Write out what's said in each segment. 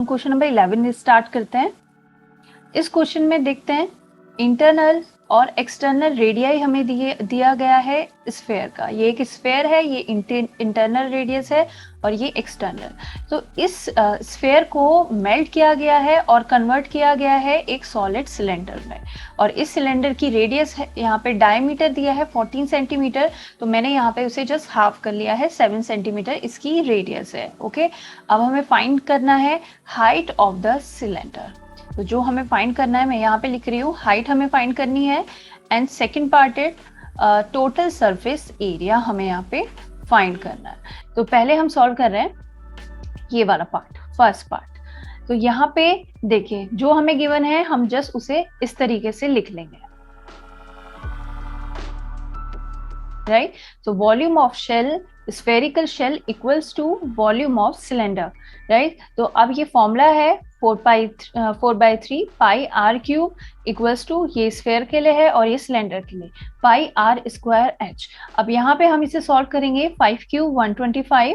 Question number 11 start करते हैं। इस क्वेश्चन में देखते हैं इंटरनल और एक्सटर्नल रेडियाई हमें दिया गया है स्फेयर का। ये एक स्फेयर है, ये इंटरनल रेडियस है और ये एक्सटर्नल। तो इस स्फेयर को मेल्ट किया गया है और कन्वर्ट किया गया है एक सॉलिड सिलेंडर में। और इस सिलेंडर की रेडियस है, यहाँ पे डायमीटर दिया है 14 सेंटीमीटर, तो मैंने यहाँ पे उसे जस्ट हाफ कर लिया है, 7 सेंटीमीटर इसकी रेडियस है। ओके, अब हमें फाइंड करना है हाइट ऑफ द सिलेंडर। तो जो हमें फाइंड करना है, मैं यहाँ पे लिख रही हूँ, हाइट हमें फाइंड करनी है एंड सेकंड पार्ट है टोटल सरफेस एरिया हमें यहाँ पे फाइंड करना है। तो पहले हम सॉल्व कर रहे हैं ये वाला पार्ट, फर्स्ट पार्ट। तो यहाँ पे देखिए जो हमें गिवन है हम जस्ट उसे इस तरीके से लिख लेंगे, right. So volume of shell, spherical shell equals to volume of cylinder, right. तो अब ये फॉर्मूला है 4/3 pi r cube equals to, ये स्फेयर के लिए है और ये सिलेंडर के लिए, पाई आर स्क्वायर एच। अब यहाँ पे हम इसे सॉल्व करेंगे, 5 क्यूब 125,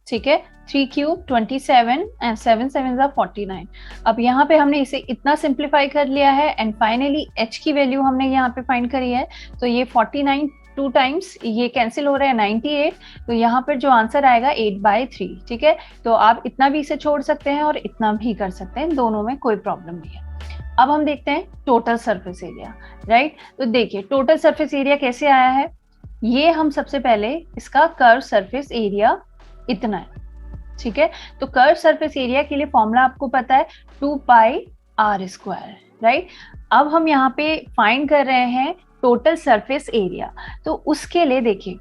ठीक है, 3 क्यूब 27 एंड 7 7 49। अब यहाँ पे हमने इसे इतना सिंप्लीफाई कर लिया है एंड फाइनली एच की वैल्यू हमने यहाँ पे फाइंड करी है। तो ये 49 टू टाइम्स ये कैंसिल हो रहा है 98, तो यहाँ पर जो आंसर आएगा 8/3, ठीक है। तो आप इतना भी इसे छोड़ सकते हैं और इतना भी कर सकते हैं, दोनों में कोई प्रॉब्लम नहीं है। अब हम देखते हैं टोटल सरफेस एरिया, राइट। तो देखिए टोटल सरफेस एरिया कैसे आया है, ये हम सबसे पहले इसका कर्व सरफेस एरिया इतना है, ठीक है। तो कर्व सरफेस एरिया के लिए फॉर्मूला आपको पता है 2 पाई आर स्क्वायर, राइट। अब हम यहाँ पे फाइंड कर रहे हैं टोटल सरफेस एरिया। तो उसके लिए देखिए,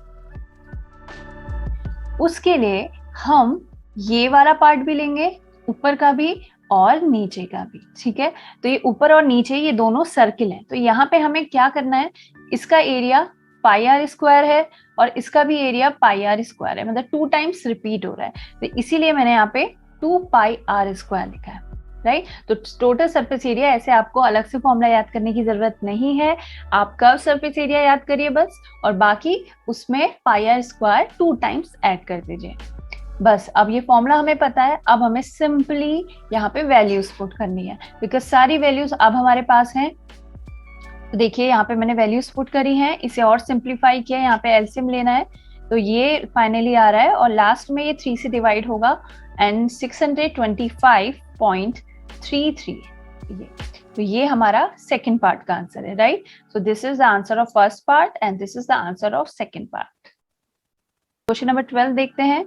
उसके लिए हम ये वाला पार्ट भी लेंगे, ऊपर का भी और नीचे का भी, ठीक है। तो ये ऊपर और नीचे ये दोनों सर्किल हैं। तो यहाँ पे हमें क्या करना है, इसका एरिया पाई आर स्क्वायर है और इसका भी एरिया पाई आर स्क्वायर है, मतलब 2 टाइम्स रिपीट हो रहा है, तो इसीलिए मैंने यहाँ पे 2 पाई आर स्क्वायर लिखा है, राइट। तो टोटल सरफेस एरिया ऐसे आपको अलग से फॉर्मूला याद करने की जरूरत नहीं है, आप कर्व सरफेस एरिया याद करिए बस, और बाकी उसमें पाई आर स्क्वायर 2 टाइम्स ऐड कर दीजिए बस। अब ये फॉर्मूला हमें पता है, अब हमें सिंपली यहाँ पे वैल्यूज पुट करनी है, बिकॉज सारी वैल्यूज अब हमारे पास हैं। तो देखिए यहाँ पे मैंने वैल्यूज पुट करी हैं, इसे और सिंप्लीफाई किया, यहाँ पे एलसीएम लेना है, तो ये फाइनली आ रहा है और लास्ट में ये 3 से डिवाइड होगा एंड 625.33 ये। तो ये हमारा सेकेंड पार्ट का आंसर है, right. So this is the answer of first part and this is the answer of second part. Question number 12 देखते हैं।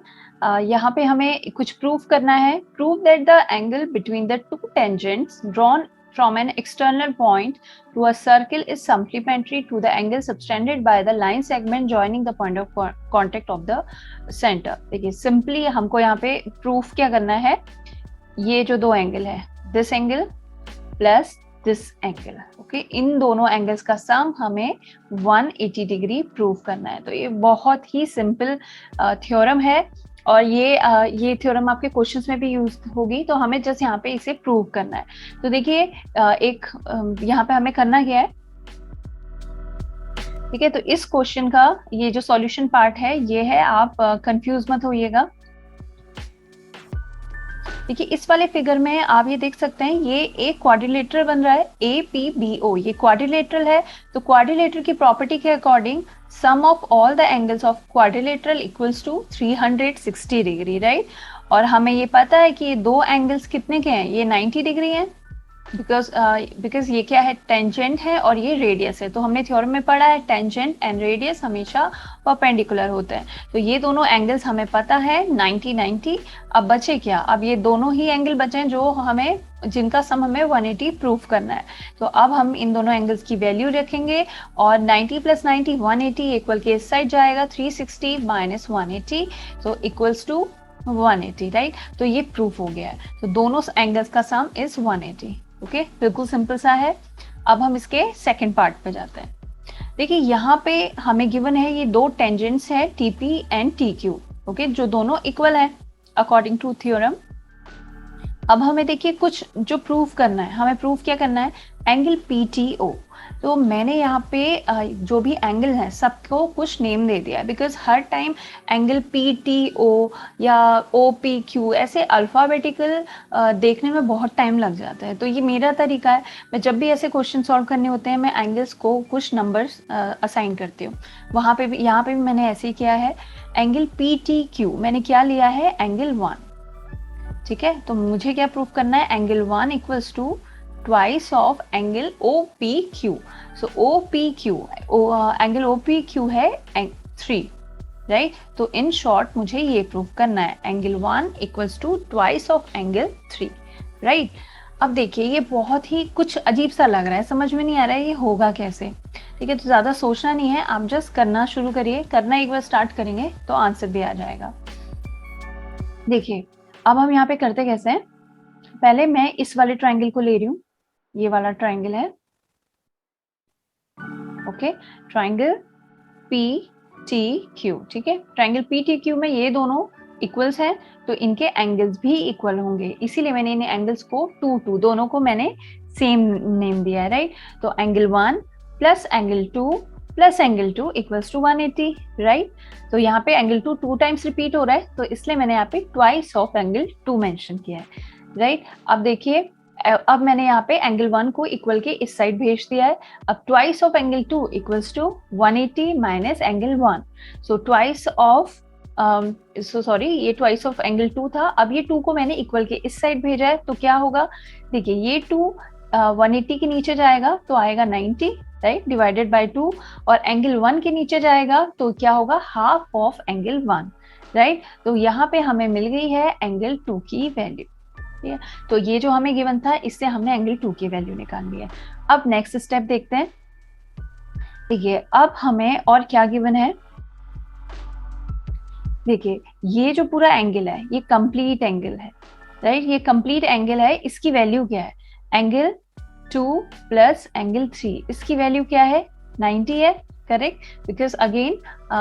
यहाँ पे हमें कुछ प्रूफ करना है। Prove that the angle between the two tangents drawn from an external point to a circle is supplementary to the angle subtended by the line segment joining the point of contact of the center। देखिए simply हमको यहाँ पे proof क्या करना है, ये जो दो एंगल है, this angle plus this angle, okay, इन दोनों एंगल्स का सम हमें 180 डिग्री प्रूव करना है। तो ये बहुत ही सिंपल थ्योरम है और ये थ्योरम आपके क्वेश्चंस में भी यूज होगी, तो हमें जस्ट यहाँ पे इसे प्रूव करना है। तो देखिए एक यहाँ पे हमें करना क्या है, ठीक है। तो इस क्वेश्चन का ये जो सॉल्यूशन पार्ट है ये है, आप कंफ्यूज मत होइएगा। देखिए इस वाले फिगर में आप ये देख सकते हैं, ये एक क्वाड्रिलेटरल बन रहा है APBO, ये क्वाड्रिलेटरल है। तो क्वाड्रिलेटरल की प्रॉपर्टी के according sum of all the angles of quadrilateral equals to 360 degree, right. और हमें ये पता है कि ये दो एंगल्स कितने के हैं, ये 90 डिग्री हैं, बिकॉज ये क्या है, टेंजेंट है और ये रेडियस है। तो हमने थ्योरम में पढ़ा है टेंजेंट एंड रेडियस हमेशा परपेंडिकुलर होते हैं। तो ये दोनों एंगल्स हमें पता है 90-90। अब बचे क्या, अब ये दोनों ही एंगल बचे हैं जो हमें, जिनका सम हमें 180 प्रूफ करना है। तो अब हम इन दोनों एंगल्स की वैल्यू रखेंगे और 90 + 90 180 इक्वल के इस साइड जाएगा 360 - 180, तो इक्वल्स टू 180, राइट। तो ये प्रूफ हो गया है। तो दोनों एंगल्स का सम इज 180, ओके, बिल्कुल सिंपल सा है। अब हम इसके सेकंड पार्ट पे जाते हैं। देखिए यहाँ पे हमें गिवन है ये दो टेंजेंट्स है TP एंड TQ, ओके, जो दोनों इक्वल है अकॉर्डिंग टू थ्योरम। अब हमें देखिए कुछ जो प्रूफ करना है, हमें प्रूफ क्या करना है, एंगल PTO, तो मैंने यहाँ पे जो भी एंगल है सबको कुछ नेम दे दिया है, because her time angle PTO या OPQ ऐसे अल्फ़ाबेटिकल देखने में बहुत टाइम लग जाता है। तो ये मेरा तरीका है, मैं जब भी ऐसे क्वेश्चन सॉल्व करने होते हैं मैं एंगल्स को कुछ नंबर्स असाइन करती हूँ। वहाँ पे भी, यहाँ पे भी मैंने ऐसे ही किया है। एंगल PTQ मैंने क्या लिया है, एंगल 1, ठीक है। तो मुझे क्या प्रूफ करना है, angle 1 equals to twice of angle OPQ। So OPQ, angle OPQ है 3, राइट। तो इन शॉर्ट मुझे ये प्रूफ करना है, angle 1 equals to twice of angle 3, right. अब देखिए ये बहुत ही कुछ अजीब सा लग रहा है, समझ में नहीं आ रहा है ये होगा कैसे, ठीक है। तो ज़्यादा सोचना नहीं है, आप जस्ट करना शुरू करिए, करना एक बार स्टार्ट करेंगे तो आंसर भी आ जाएगा। देखिए अब हम यहाँ पे करते कैसे हैं, पहले मैं इस वाले ट्रायंगल को ले रही हूँ, ये वाला ट्रायंगल है, ओके, ट्रायंगल PTQ, ठीक है। ट्रायंगल PTQ में ये दोनों इक्वल्स हैं तो इनके एंगल्स भी इक्वल होंगे, इसीलिए मैंने इन एंगल्स को 2 दोनों को मैंने सेम नेम दिया है, राइट। तो angle 1 plus angle 2 plus angle 2 equals to 180, right. तो यहाँ पे एंगल 2 टाइम्स रिपीट हो रहा है, तो इसलिए मैंने यहाँ पे ट्वाइस ऑफ एंगल 2 मेंशन किया है, राइट। अब देखिए अब मैंने यहाँ पे एंगल 1 को इक्वल के इस साइड भेज दिया है। अब twice of angle 2 equals to 180 minus angle 1। So twice of sorry ये ट्वाइस ऑफ एंगल 2 था, अब ये 2 को मैंने इक्वल के इस साइड भेजा है, तो क्या होगा, देखिए ये 2 180 के नीचे जाएगा तो आएगा 90, राइट, डिवाइडेड बाय 2, और एंगल 1 के नीचे जाएगा तो क्या होगा, हाफ ऑफ एंगल 1, राइट। तो यहाँ पे हमें मिल गई है एंगल 2 की वैल्यू, ठीक है। तो ये जो हमें गिवन था इससे हमने एंगल 2 की वैल्यू निकाल ली है। अब नेक्स्ट स्टेप देखते हैं, देखिए अब हमें और क्या गिवन है, देखिए ये जो पूरा एंगल है ये कंप्लीट एंगल है, राइट, ये कंप्लीट एंगल है, इसकी वैल्यू क्या है, एंगल 2 प्लस एंगल 3, इसकी वैल्यू क्या है, 90 है, करेक्ट, बिकॉज अगेन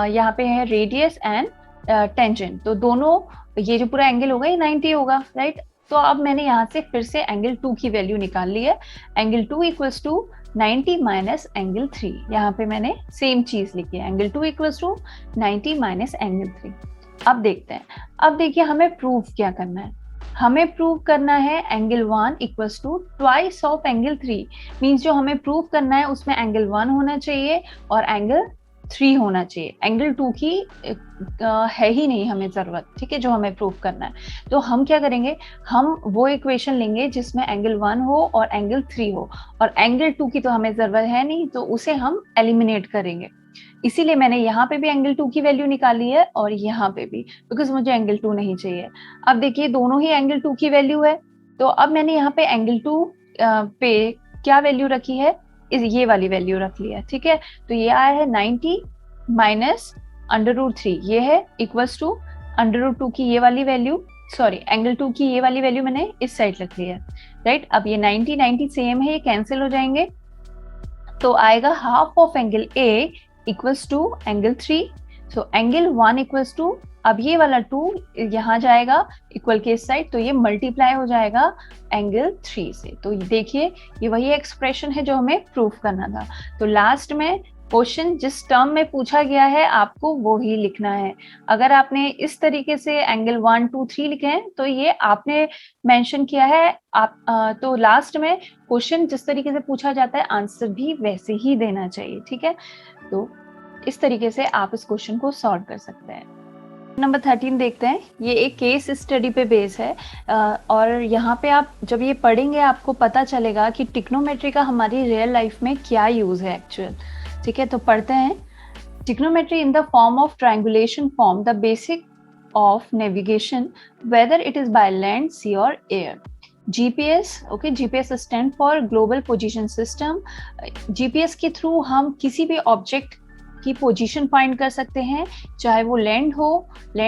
यहाँ पे है रेडियस एंड टेंजेंट, तो दोनों ये जो पूरा एंगल होगा ये 90 होगा, राइट। तो अब मैंने यहाँ से फिर से एंगल 2 की वैल्यू निकाल ली है, angle 2 equals to 90 minus angle 3, यहाँ पे मैंने सेम चीज लिखी है, angle 2 equals to 90 minus angle 3। अब देखते हैं, अब देखिए हमें प्रूफ क्या करना है, हमें प्रूव करना है angle 1 equals to twice of angle 3, means जो हमें प्रूव करना है उसमें एंगल 1 होना चाहिए और एंगल 3 होना चाहिए, एंगल 2 की है ही नहीं हमें जरूरत, ठीक है, जो हमें प्रूव करना है। तो हम क्या करेंगे, हम वो इक्वेशन लेंगे जिसमें एंगल 1 हो और एंगल 3 हो, और एंगल 2 की तो हमें जरूरत है नहीं, तो उसे हम एलिमिनेट करेंगे, इसीलिए मैंने यहाँ पे भी एंगल 2 की वैल्यू निकाली है और यहाँ पे भी, बिकॉज मुझे एंगल 2 नहीं चाहिए। अब देखिए दोनों ही एंगल 2 की वैल्यू है, तो अब मैंने यहाँ पे एंगल 2 पे क्या वैल्यू रखी है, ये वाली वैल्यू रख लिया, ठीक है। तो ये आया है 90 माइनस √3, ये है इक्वल्स टू √2 की ये वाली वैल्यू, सॉरी एंगल 2 की ये वाली वैल्यू मैंने इस साइड रख ली है, राइट। अब ये 90 सेम है, ये कैंसिल हो जाएंगे, तो आएगा half of angle A equals to angle 3, so angle 1 equals to, अब ये वाला 2 यहाँ जाएगा इक्वल के इस साइड, तो ये मल्टीप्लाई हो जाएगा एंगल 3 से। तो देखिए ये वही एक्सप्रेशन है जो हमें प्रूफ करना था। तो लास्ट में क्वेश्चन जिस टर्म में पूछा गया है आपको वो ही लिखना है। अगर आपने इस तरीके से एंगल 1 2 3 लिखे हैं तो ये आपने मेंशन किया है, आप तो लास्ट में क्वेश्चन जिस तरीके से पूछा जाता है आंसर भी वैसे ही देना चाहिए, ठीक है। तो इस तरीके से आप इस क्वेश्चन को सॉल्व कर सकते हैं। नंबर 13 देखते हैं, ये एक केस स्टडी पे बेस है, और यहाँ पे आप जब ये पढ़ेंगे आपको पता चलेगा कि ट्रिग्नोमेट्री का हमारी रियल लाइफ में क्या यूज है एक्चुअल, ठीक है। तो पढ़ते हैं, trigonometry in the form of triangulation form the basic of navigation whether it is by land, sea और air. GPS, okay, GPS stand for global position system. GPS के थ्रू हम किसी भी ऑब्जेक्ट की पोजीशन फाइंड कर सकते हैं, चाहे वो लैंड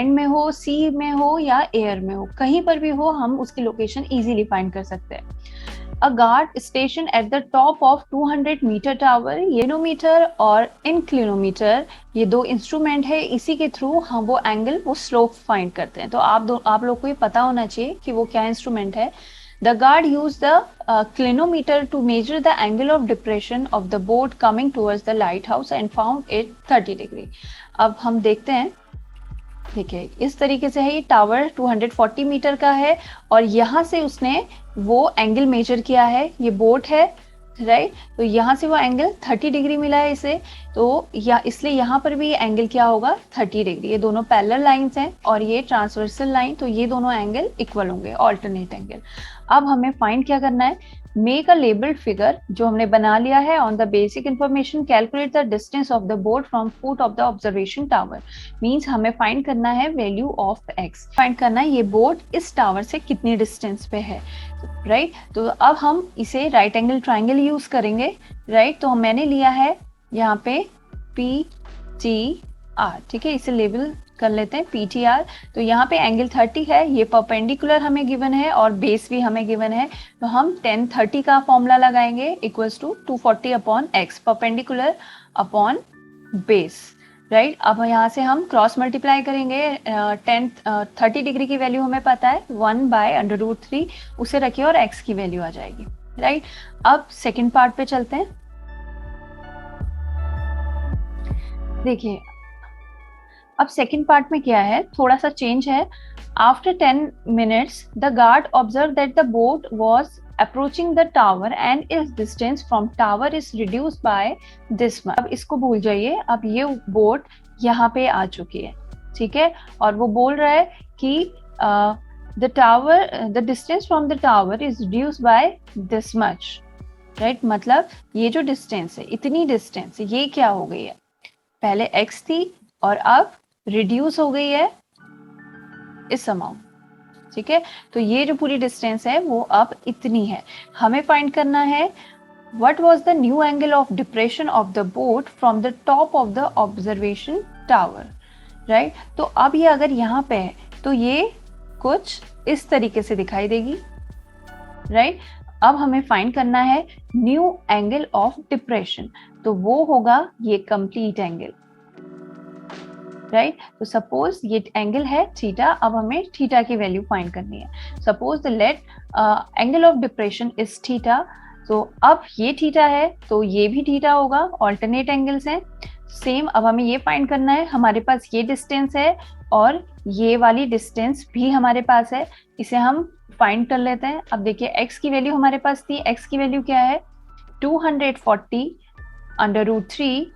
में हो, सी में हो या एयर में हो, कहीं पर भी हो हम उसकी लोकेशन इजीली फाइंड कर सकते हैं। A guard station at the top of 200 metre tower, anemometer और इंक्लिनोमीटर, ये दो इंस्ट्रूमेंट है, इसी के थ्रू हम वो एंगल, वो स्लोप फाइंड करते हैं। तो आप लोग को ये पता होना चाहिए कि वो क्या इंस्ट्रूमेंट है। The guard used the clinometer to measure the angle of depression of the boat coming towards the lighthouse and found it 30 degree. अब हम देखते हैं, देखिए इस तरीके से है, ये टावर 240 मीटर का है और यहाँ से उसने वो एंगल मेजर किया है, ये बोट है राइट, तो यहाँ से वो एंगल 30 डिग्री मिला है इसे, तो या इसलिए यहाँ पर भी एंगल क्या होगा 30 डिग्री। ये दोनों पैरेलल लाइंस हैं और ये ट्रांसवर्सल लाइन, तो ये दोनों एंगल इक्वल होंगे, ऑल्टरनेट एंगल। अब हमें फाइंड क्या करना है, मेक अ लेबल्ड फिगर जो हमने बना लिया है, on the basic information calculate the distance of the boat from foot of the observation tower. Means हमें फाइंड करना है वैल्यू ऑफ एक्स, फाइंड करना है ये बोट इस टावर से कितनी डिस्टेंस पे है राइट। तो अब हम इसे राइट एंगल ट्राइंगल यूज करेंगे राइट। तो मैंने लिया है यहाँ पे पी टी आर, ठीक है, इसे लेबल कर लेते हैं PTR। तो यहाँ पे एंगल 30 है, ये परपेंडिकुलर हमें गिवन है और बेस भी हमें गिवन है, तो हम 1030 का फॉर्मूला लगाएंगे equals to 240 upon x, perpendicular upon base right. अब यहाँ से हम क्रॉस मल्टीप्लाई करेंगे, 30 डिग्री की वैल्यू हमें पता है 1/√3, उसे रखिए और एक्स की वैल्यू आ जाएगी राइट। अब सेकेंड पार्ट पे चलते हैं, देखिए अब सेकेंड पार्ट में क्या है, थोड़ा सा चेंज है। After 10 minutes the guard observe that the boat was approaching the tower and its distance from tower is reduce by this much. अब इसको भूल जाइए, अब ये बोट यहाँ पे आ चुकी है, ठीक है, और वो बोल रहा है कि the tower, the distance from the tower is reduce by this much right. मतलब ये जो डिस्टेंस है, इतनी डिस्टेंस, ये क्या हो गई है, पहले x थी और अब रिड्यूस हो गई है इस अमाउंट, ठीक है। तो ये जो पूरी डिस्टेंस है वो अब इतनी है। हमें फाइंड करना है what was the new angle of depression of the boat from the top of the observation tower right. तो अब ये अगर यहाँ पे है तो ये कुछ इस तरीके से दिखाई देगी राइट। अब हमें फाइंड करना है न्यू एंगल ऑफ डिप्रेशन, तो वो होगा ये कंप्लीट एंगल राइट। तो सपोज ये एंगल है थीटा, अब हमें थीटा की वैल्यू फाइंड करनी है। Suppose the let angle of depression is theta, तो अब ये थीटा है तो ये भी थीटा होगा, ऑल्टरनेट एंगल्स हैं सेम। अब हमें ये फाइंड करना है, हमारे पास ये डिस्टेंस है और ये वाली डिस्टेंस भी हमारे पास है, इसे हम फाइंड कर लेते हैं। अब देखिए x की वैल्यू हमारे पास थी, x की वैल्यू क्या है 240/√3।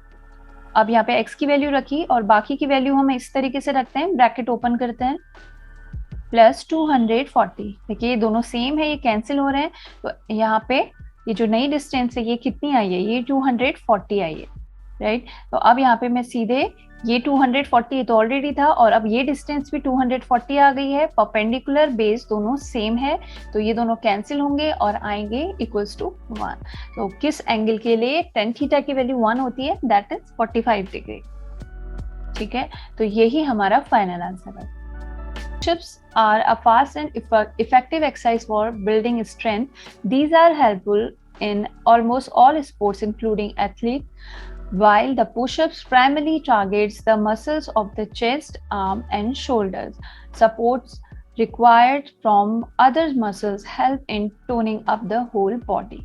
अब यहाँ पे x की वैल्यू रखी और बाकी की वैल्यू हम इस तरीके से रखते हैं, ब्रैकेट ओपन करते हैं, प्लस 240। देखिए ये दोनों सेम है, ये कैंसिल हो रहे हैं, तो यहाँ पे ये जो नई डिस्टेंस है ये कितनी आई है, ये 240 आई है राइट। तो अब यहाँ पे मैं सीधे ये 240 तो ऑलरेडी था और अब ये डिस्टेंस भी 240 आ गई है, परपेंडिकुलर बेस दोनों सेम है, तो ये दोनों कैंसिल होंगे और आएंगे इक्वल्स टू 1। तो किस एंगल के लिए tan थीटा की वैल्यू 1 होती है, दैट इज 45 डिग्री, ठीक है। तो यही हमारा फाइनल आंसर है। Push-ups are a fast and effective exercise for building strength. These are helpful in almost all sports, including athletes. While the push-ups primarily targets the muscles of the chest, arm, and shoulders, supports required from other muscles help in toning up the whole body.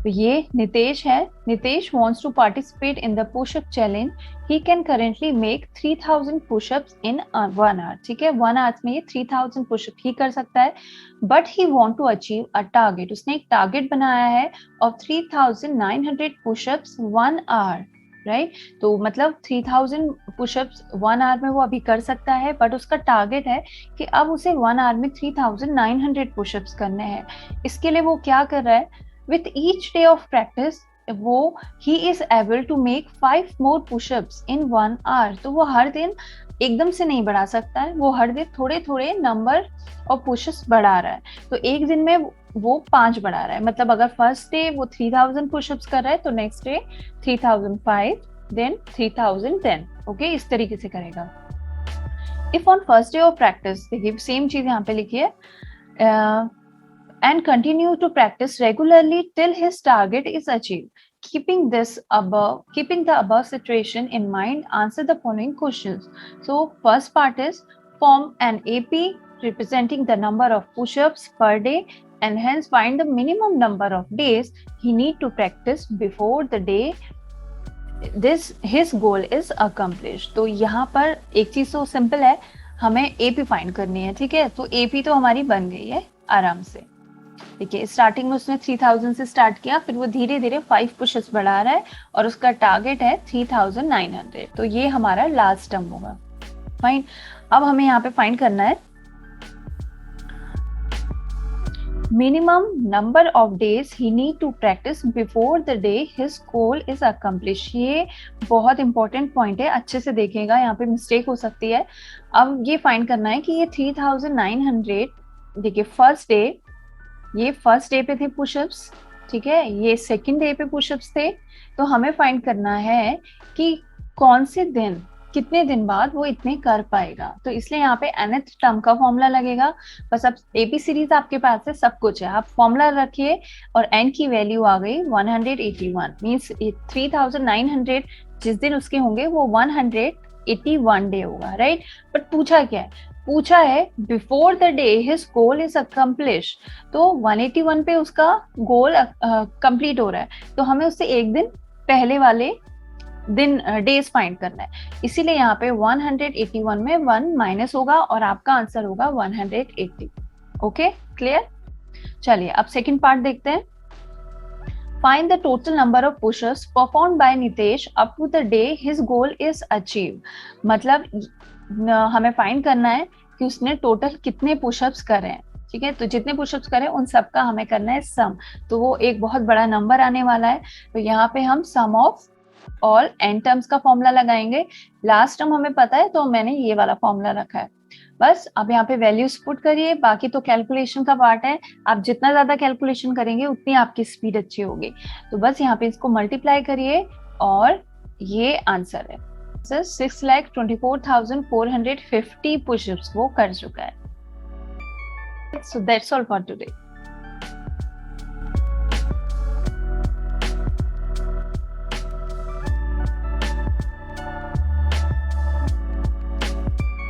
तो ये नितेश है, Nitesh wants to participate in the push-up challenge. He can currently make 3000 push-ups in 1 hour, ठीक है, 1 hour में ये 3000 push-up ही कर सकता है, but he want to achieve a target. उसने एक टारगेट बनाया है of 3900 push-ups 1 hour, राइट। तो मतलब 3000 पुशअप्स 1 आवर में वो अभी कर सकता है, बट उसका टारगेट है कि अब उसे 1 आवर में 3900 पुशअप्स करने हैं। इसके लिए वो क्या कर रहा है, with each day of practice वो he is able to make 5 more push-ups in 1 hour। तो वो हर दिन एकदम से नहीं बढ़ा सकता है, वो हर दिन थोड़े थोड़े नंबर ऑफ पुशअप्स बढ़ा रहा है। तो एक दिन में वो 5 बढ़ा रहा है, मतलब अगर फर्स्ट डे वो 3000 पुशअप्स कर रहा है तो नेक्स्ट डे 3005, देन 3010, ओके, इस तरीके से करेगा। If on first day of practice, देखिए सेम चीज यहाँ पे लिखी है, and continue to practice regularly till his target is achieved. Keeping the above situation in mind, answer the following questions. So first part is form an AP representing the number of push-ups per day and hence find the minimum number of days he need to practice before the day his goal is accomplished. तो यहाँ पर एक चीज तो simple है, हमें AP find करनी है, ठीक है। तो AP तो हमारी बन गई है आराम से। देखिए स्टार्टिंग में उसने 3000 से स्टार्ट किया, फिर वो धीरे धीरे 5 पुशअप्स बढ़ा रहा है और उसका टारगेट है 3900। तो ये हमारा लास्ट टर्म होगा। फाइन, अब हमें यहाँ पे फाइंड करना है minimum number of days he need to practice before the day his goal is accomplished। ये बहुत इंपॉर्टेंट पॉइंट है, अच्छे से देखेगा, यहाँ पे मिस्टेक हो सकती है। अब ये फाइंड करना है कि ये 3900, देखिए फर्स्ट डे, ये फर्स्ट डे पे थे पुशअप्स, ठीक है, ये सेकंड डे पे पुशअप्स थे। तो हमें फाइंड करना है कि कौन से दिन, कितने दिन बाद वो इतने कर पाएगा। तो इसलिए यहाँ पे nth टर्म का फॉर्मूला लगेगा। बस अब AP सीरीज आपके पास है, सब कुछ है, आप फॉर्मूला रखिए और n की वैल्यू आ गई 181, मीन्स 3900 जिस दिन उसके होंगे वो 181 डे होगा, राइट। बट पूछा क्या है, पूछा है before the day his goal is accomplish. तो 181 पे उसका गोल कंप्लीट हो रहा है, तो हमें उससे एक दिन पहले वाले दिन डेज फाइंड करना है। इसीलिए यहाँ पे 181 में 1 माइनस होगा और आपका आंसर होगा 180। Okay, clear. चलिए अब सेकंड पार्ट देखते हैं। Find the total number of pushups perform by Nitesh up to the day his goal is achieve. मतलब हमें फाइंड करना है कि उसने टोटल कितने पुशअप्स करे हैं, ठीक है। तो जितने पुशअप्स करें उन सबका हमें करना है सम। तो वो एक बहुत बड़ा नंबर आने वाला है। तो यहाँ पे हम सम ऑफ ऑल n टर्म्स का फॉर्मूला लगाएंगे। लास्ट टर्म हमें पता है तो मैंने ये वाला फॉर्मूला रखा है। बस अब यहाँ पे वैल्यूज पुट करिए, बाकी तो कैलकुलेशन का पार्ट है। आप जितना ज्यादा कैलकुलेशन करेंगे उतनी आपकी स्पीड अच्छी होगी। तो बस यहाँ पे इसको मल्टीप्लाई करिए और ये आंसर है 6,24,450 पुशअप्स वो कर चुका है। So that's all for today.